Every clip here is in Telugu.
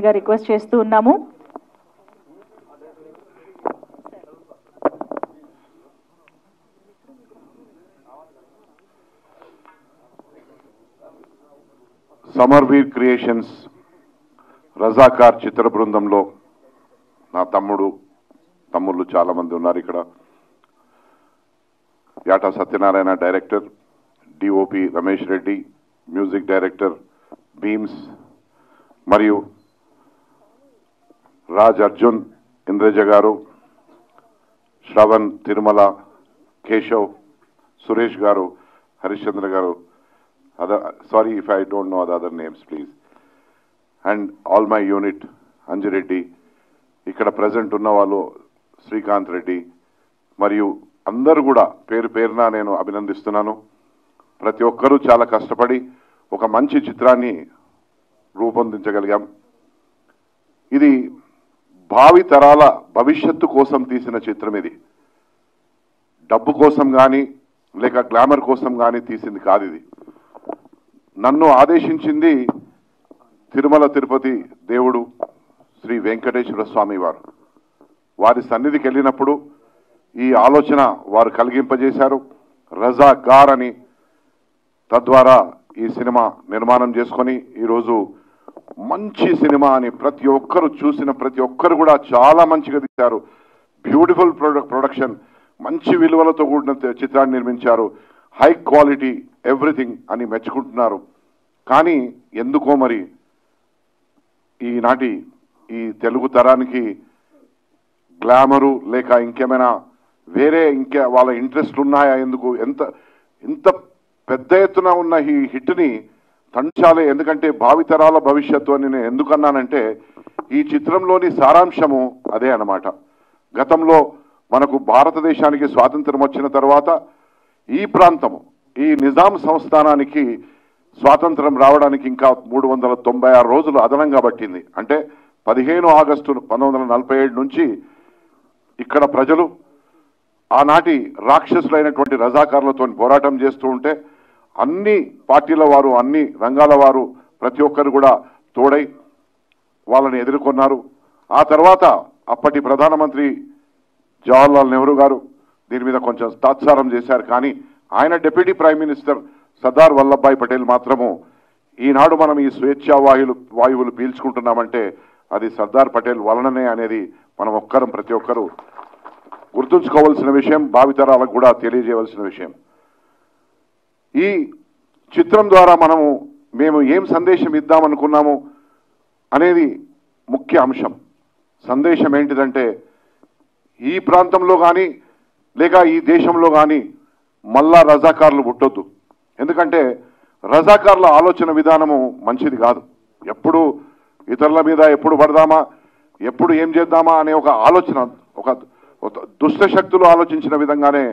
గా రిక్వెస్ట్ చేస్తూ ఉన్నాము. సమర్వీర్ క్రియేషన్స్ రజాకార్ చిత్ర బృందంలో నా తమ్ముళ్ళు చాలా మంది ఉన్నారు. ఇక్కడ Yata Satyanarayana director, DOP Ramesh Reddy, music director Bheems, మరియు రాజ్ అర్జున్, ఇంద్రజ గారు, శ్రవణ్, తిరుమల, కేశవ్, సురేష్ గారు, హరిశ్చంద్ర గారు, sorry if I don't know the other names please, and all my unit, Anji Reddy, ఇక్కడ ప్రెజెంట్ ఉన్న వాళ్ళు శ్రీకాంత్ రెడ్డి, మరియు అందరూ కూడా పేరు పేరున నేను అభినందిస్తున్నాను. ప్రతి ఒక్కరూ చాలా కష్టపడి ఒక మంచి చిత్రాన్ని రూపొందించగలిగాం. ఇది భావి తరాల భవిష్యత్తు కోసం తీసిన చిత్రం. ఇది డబ్బు కోసం కానీ లేక గ్లామర్ కోసం కానీ తీసింది కాదు. ఇది నన్ను ఆదేశించింది తిరుమల తిరుపతి దేవుడు శ్రీ వెంకటేశ్వర స్వామి వారు. వారి సన్నిధికి వెళ్ళినప్పుడు ఈ ఆలోచన వారు కలిగింపజేశారు, రజాకార్ అని. తద్వారా ఈ సినిమా నిర్మాణం చేసుకొని ఈరోజు మంచి సినిమా అని ప్రతి ఒక్కరు చూసిన ప్రతి ఒక్కరు కూడా చాలా మంచిగా తీశారు. బ్యూటిఫుల్ ప్రొడక్షన్, మంచి విలువలతో కూడిన చిత్రాన్ని నిర్మించారు. హై క్వాలిటీ ఎవ్రీథింగ్ అని మెచ్చుకుంటున్నారు. కానీ ఎందుకో మరి ఈనాటి ఈ తెలుగు తరానికి గ్లామరు లేక ఇంకేమైనా వేరే వాళ్ళ ఇంట్రెస్ట్ ఉన్నాయా, ఎందుకు ఇంత పెద్ద ఎత్తున ఉన్న ఈ హిట్ని తంచాలే. ఎందుకంటే భావితరాల భవిష్యత్తు అని నేను ఎందుకన్నానంటే ఈ చిత్రంలోని సారాంశము అదే అన్నమాట. గతంలో మనకు భారతదేశానికి స్వాతంత్రం వచ్చిన తర్వాత ఈ ప్రాంతము, ఈ నిజాం సంస్థానానికి స్వాతంత్రం రావడానికి ఇంకా 396 రోజులు అదనంగా పట్టింది. అంటే 15 ఆగస్టు 1947 నుంచి ఇక్కడ ప్రజలు ఆనాటి రాక్షసులైనటువంటి రజాకార్లతో పోరాటం చేస్తూ ఉంటే అన్ని పార్టీల వారు, అన్ని రంగాల వారు, ప్రతి ఒక్కరు కూడా తోడై వాళ్ళని ఎదుర్కొన్నారు. ఆ తర్వాత అప్పటి ప్రధానమంత్రి జవహర్లాల్ నెహ్రూ గారు దీని మీద కొంచెం తాత్సారం చేశారు. కానీ ఆయన deputy prime minister Sardar Vallabhbhai Patel మాత్రము ఈనాడు మనం ఈ స్వేచ్ఛా వాయువులు పీల్చుకుంటున్నామంటే అది సర్దార్ పటేల్ వలననే అనేది మనం ప్రతి ఒక్కరూ గుర్తుంచుకోవాల్సిన విషయం, భావితరాలకు కూడా తెలియజేయవలసిన విషయం. ఈ చిత్రం ద్వారా మేము ఏం సందేశం ఇద్దామనుకున్నాము అనేది ముఖ్య అంశం. సందేశం ఏంటిదంటే ఈ ప్రాంతంలో కానీ లేక ఈ దేశంలో కానీ మళ్ళా రజాకార్లు పుట్టొద్దు. ఎందుకంటే రజాకార్ల ఆలోచన విధానము మంచిది కాదు. ఎప్పుడు ఇతరుల మీద ఎప్పుడు పడదామా, ఎప్పుడు ఏం చేద్దామా అనే ఒక ఆలోచన, ఒక దుష్ట శక్తులు ఆలోచించిన విధంగానే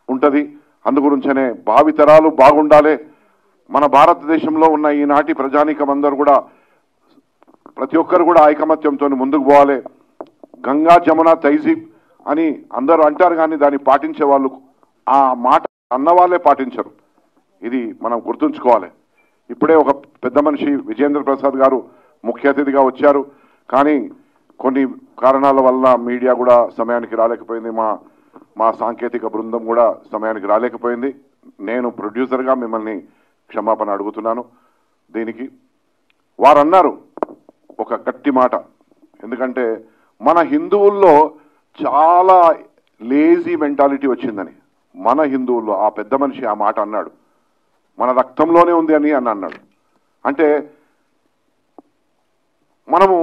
ఉంటుంది. అందుగురించనే భావితరాలు బాగుండాలి. మన భారతదేశంలో ఉన్న ఈనాటి ప్రజానీకం అందరూ కూడా ప్రతి ఒక్కరు కూడా ఐకమత్యంతో ముందుకు పోవాలి. గంగా జమున తైజీబ్ అని అందరూ అంటారు, కానీ దాన్ని పాటించే వాళ్ళు ఆ మాట అన్నవాళ్ళే పాటించరు. ఇది మనం గుర్తుంచుకోవాలి. ఇప్పుడే ఒక పెద్ద మనిషి విజేంద్ర ప్రసాద్ గారు ముఖ్య అతిథిగా వచ్చారు. కానీ కొన్ని కారణాల వల్ల మీడియా కూడా సమయానికి రాలేకపోయింది. మా సాంకేతిక బృందం కూడా సమయానికి రాలేకపోయింది. నేను ప్రొడ్యూసర్గా మిమ్మల్ని క్షమాపణ అడుగుతున్నాను. దీనికి వారు అన్నారు ఒక గట్టి మాట. ఎందుకంటే మన హిందువుల్లో చాలా లేజీ మెంటాలిటీ వచ్చిందని. మన హిందువుల్లో ఆ పెద్ద మనిషి ఆ మాట అన్నాడు. మన రక్తంలోనే ఉంది అని అన్నాడు. అంటే మనము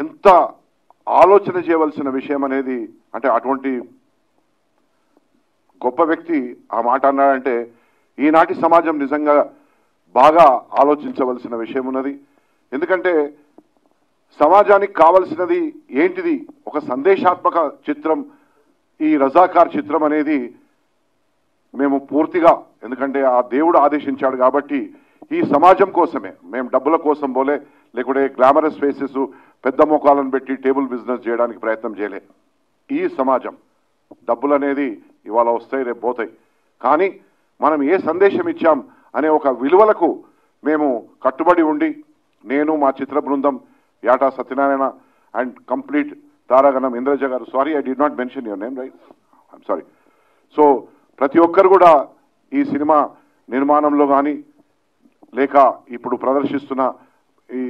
ఎంత ఆలోచన చేయవలసిన విషయం అనేది, అంటే అటువంటి గొప్ప వ్యక్తి ఆ మాట అన్నాడంటే ఈనాటి సమాజం నిజంగా బాగా ఆలోచించవలసిన విషయం ఉన్నది. ఎందుకంటే సమాజానికి కావలసినది ఏంటిది? ఒక సందేశాత్మక చిత్రం. ఈ రజాకార్ చిత్రం అనేది మేము పూర్తిగా, ఎందుకంటే ఆ దేవుడు ఆదేశించాడు కాబట్టి ఈ సమాజం కోసమే. మేము డబ్బుల కోసం పోలే, లేకుంటే గ్లామరస్ ఫేసెస్ పెద్ద మోకాలను పెట్టి టేబుల్ బిజినెస్ చేయడానికి ప్రయత్నం చేయలే. ఈ సమాజం డబ్బులు అనేది ఇవాళ వస్తాయి, రేపు పోతాయి. కానీ మనం ఏ సందేశం ఇచ్చాం అనే ఒక విలువలకు మేము కట్టుబడి ఉండి, నేను మా చిత్ర బృందం యాటా సత్యనారాయణ అండ్ కంప్లీట్ తారాగణం ఇంద్రజ గారు. Sorry, I did not mention your name, right? I'm sorry. So ప్రతి ఒక్కరు కూడా ఈ సినిమా నిర్మాణంలో కానీ లేక ఇప్పుడు ప్రదర్శిస్తున్న ఈ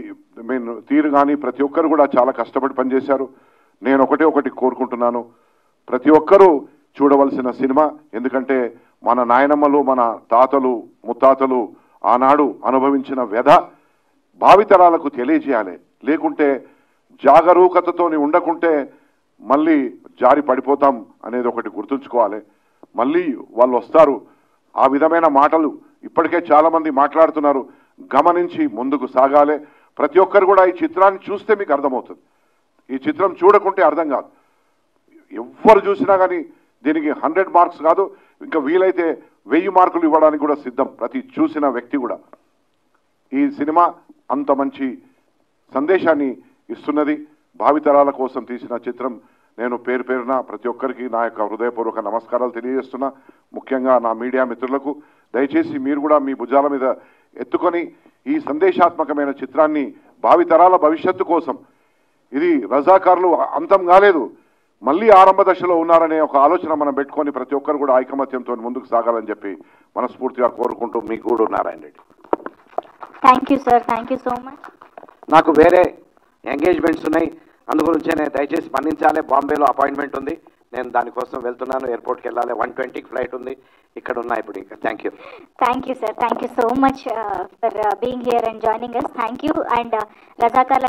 తీరు కానీ ప్రతి ఒక్కరు కూడా చాలా కష్టపడి పనిచేశారు. నేను ఒకటి కోరుకుంటున్నాను, ప్రతి ఒక్కరూ చూడవలసిన సినిమా. ఎందుకంటే మన నాయనమ్మలు, మన తాతలు, ముత్తాతలు ఆనాడు అనుభవించిన వ్యధ భావితరాలకు తెలియజేయాలి. లేకుంటే జాగరూకతతోని ఉండకుంటే మళ్ళీ జారి పడిపోతాం అనేది ఒకటి గుర్తుంచుకోవాలి. మళ్ళీ వాళ్ళు వస్తారు. ఆ విధమైన మాటలు ఇప్పటికే చాలా మంది మాట్లాడుతున్నారు. గమనించి ముందుకు సాగాలి. ప్రతి ఒక్కరు కూడా ఈ చిత్రాన్ని చూస్తే మీకు అర్థమవుతుంది. ఈ చిత్రం చూడకుంటే అర్థం కాదు. ఎవ్వరు చూసినా కానీ దీనికి 100 మార్క్స్ కాదు, ఇంకా వీలైతే 1000 మార్కులు ఇవ్వడానికి కూడా సిద్ధం ప్రతి చూసిన వ్యక్తి కూడా. ఈ సినిమా అంత మంచి సందేశాన్ని ఇస్తున్నది. భావితరాల కోసం తీసిన చిత్రం. నేను పేరు పేరున ప్రతి ఒక్కరికి నా యొక్క హృదయపూర్వక నమస్కారాలు తెలియజేస్తున్నా. ముఖ్యంగా నా మీడియా మిత్రులకు దయచేసి మీరు కూడా మీ భుజాల మీద ఎత్తుకొని ఈ సందేశాత్మకమైన చిత్రాన్ని భావితరాల భవిష్యత్తు కోసం, ఇది రజాకారులు అంతం కాలేదు, మళ్ళీ ఆరంభ దశలో ఉన్నారనే ఒక ఆలోచన మనం పెట్టుకొని ప్రతి ఒక్కరు కూడా ఐకమత్యంతో ముందుకు సాగాలని చెప్పి మనస్ఫూర్తిగా కోరుకుంటూ మీకు కూడా Narayana Reddy. Thank you sir, thank you so much. నాకు వేరే ఎంగేజ్మెంట్స్ ఉన్నాయి, అందుగురించే నేను దయచేసి స్పందించాలి. బాంబేలో అపాయింట్మెంట్ ఉంది, నేను దానికోసం వెళ్తున్నాను. ఎయిర్పోర్ట్కి వెళ్ళాలి. 1:20కి ఫ్లైట్ ఉంది. ఇక్కడ ఉన్నా ఇప్పుడు ఇంకా. Thank you. Thank you sir, thank you so much for being here and joining us. Thank you. And Razakar